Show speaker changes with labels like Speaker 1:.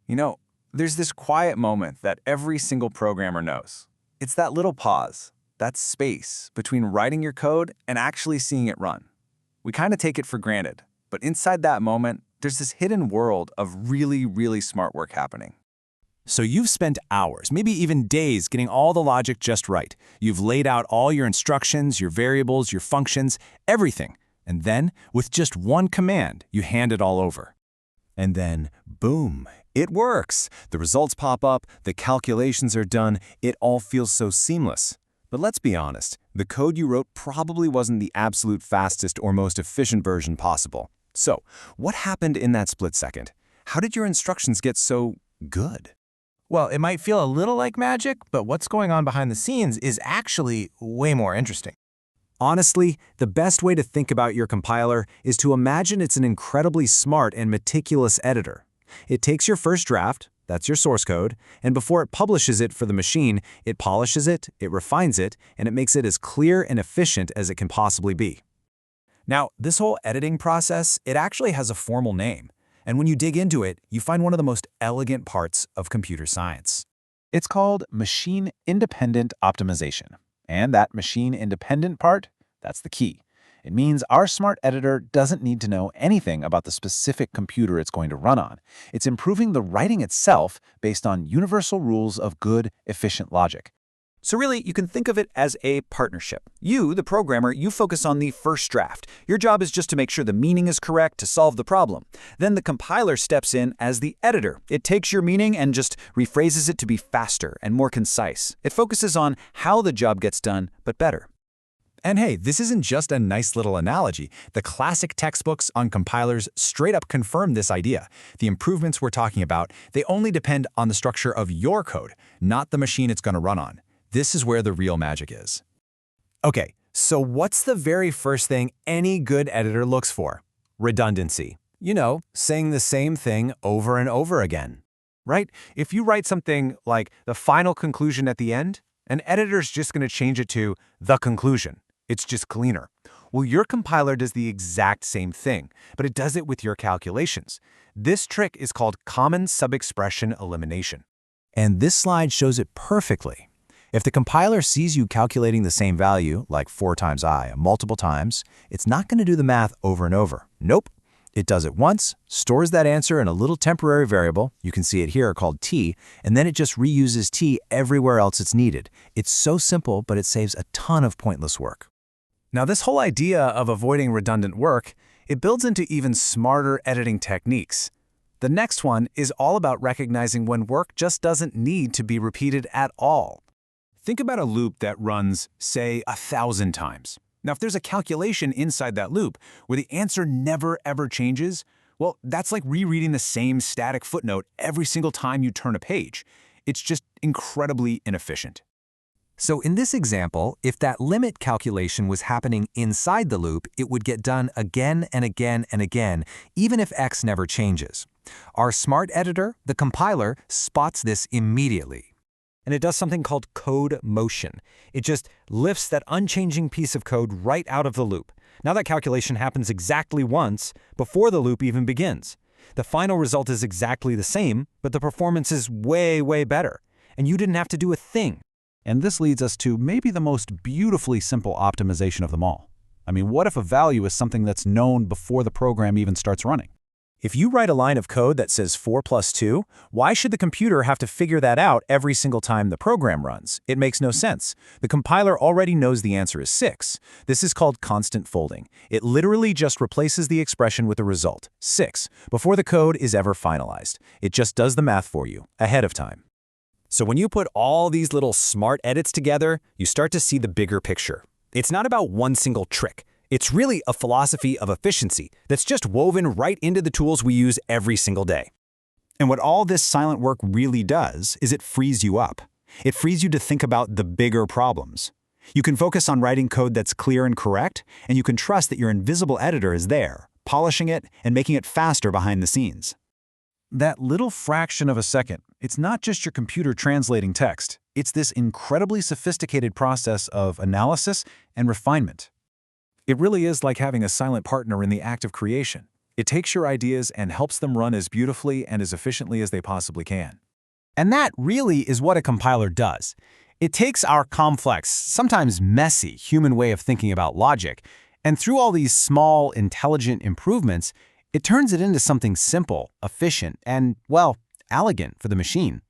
Speaker 1: You know, there's this quiet moment that every single programmer knows. It's that little pause, that space between writing your code and actually seeing it run. We kind of take it for granted, but inside that moment, there's this hidden world of really, really smart work happening.
Speaker 2: So you've spent hours, maybe even days, getting all the logic just right. You've laid out all your instructions, your variables, your functions, everything. And then, with just one command, you hand it all over. And then, boom, it works. The results pop up, the calculations are done, it all feels so seamless. But let's be honest, the code you wrote probably wasn't the absolute fastest or most efficient version possible. So, what happened in that split second? How did your instructions get so good?
Speaker 3: Well, it might feel a little like magic, but what's going on behind the scenes is actually way more interesting.
Speaker 2: Honestly, the best way to think about your compiler is to imagine it's an incredibly smart and meticulous editor. It takes your first draft, that's your source code, and before it publishes it for the machine, it polishes it, it refines it, and it makes it as clear and efficient as it can possibly be. Now, this whole editing process, it actually has a formal name. And when you dig into it, you find one of the most elegant parts of computer science. It's called machine-independent optimization. And that machine-independent part, that's the key. It means our smart editor doesn't need to know anything about the specific computer it's going to run on. It's improving the writing itself based on universal rules of good, efficient logic.
Speaker 4: So really, you can think of it as a partnership. You, the programmer, you focus on the first draft. Your job is just to make sure the meaning is correct to solve the problem. Then the compiler steps in as the editor. It takes your meaning and just rephrases it to be faster and more concise. It focuses on how the job gets done, but better.
Speaker 2: And hey, this isn't just a nice little analogy. The classic textbooks on compilers straight up confirm this idea. The improvements we're talking about, they only depend on the structure of your code, not the machine it's going to run on. This is where the real magic is. Okay, so what's the very first thing any good editor looks for? Redundancy. You know, saying the same thing over and over again. Right? If you write something like the final conclusion at the end, an editor's just going to change it to the conclusion. It's just cleaner. Well, your compiler does the exact same thing, but it does it with your calculations. This trick is called common subexpression elimination. And this slide shows it perfectly. If the compiler sees you calculating the same value, like 4 times I, multiple times, it's not going to do the math over and over. Nope. It does it once, stores that answer in a little temporary variable, you can see it here called t, and then it just reuses t everywhere else it's needed. It's so simple, but it saves a ton of pointless work. Now, this whole idea of avoiding redundant work, it builds into even smarter editing techniques. The next one is all about recognizing when work just doesn't need to be repeated at all. Think about a loop that runs, say, 1,000 times. Now, if there's a calculation inside that loop where the answer never ever changes, well, that's like rereading the same static footnote every single time you turn a page. It's just incredibly inefficient. So in this example, if that limit calculation was happening inside the loop, it would get done again and again and again, even if x never changes. Our smart editor, the compiler, spots this immediately. And it does something called code motion. It just lifts that unchanging piece of code right out of the loop. Now that calculation happens exactly once before the loop even begins. The final result is exactly the same, but the performance is way, way better. And you didn't have to do a thing.
Speaker 5: And this leads us to maybe the most beautifully simple optimization of them all. I mean, what if a value is something that's known before the program even starts running?
Speaker 2: If you write a line of code that says 4 plus 2, why should the computer have to figure that out every single time the program runs? It makes no sense. The compiler already knows the answer is 6. This is called constant folding. It literally just replaces the expression with the result, 6, before the code is ever finalized. It just does the math for you, ahead of time. So when you put all these little smart edits together, you start to see the bigger picture. It's not about one single trick. It's really a philosophy of efficiency that's just woven right into the tools we use every single day. And what all this silent work really does is it frees you up. It frees you to think about the bigger problems. You can focus on writing code that's clear and correct, and you can trust that your invisible editor is there, polishing it and making it faster behind the scenes.
Speaker 5: That little fraction of a second, it's not just your computer translating text. It's this incredibly sophisticated process of analysis and refinement. It really is like having a silent partner in the act of creation.
Speaker 1: It takes your ideas and helps them run as beautifully and as efficiently as they possibly can.
Speaker 3: And that really is what a compiler does. It takes our complex, sometimes messy, human way of thinking about logic, and through all these small, intelligent improvements, it turns it into something simple, efficient, and, well, elegant for the machine.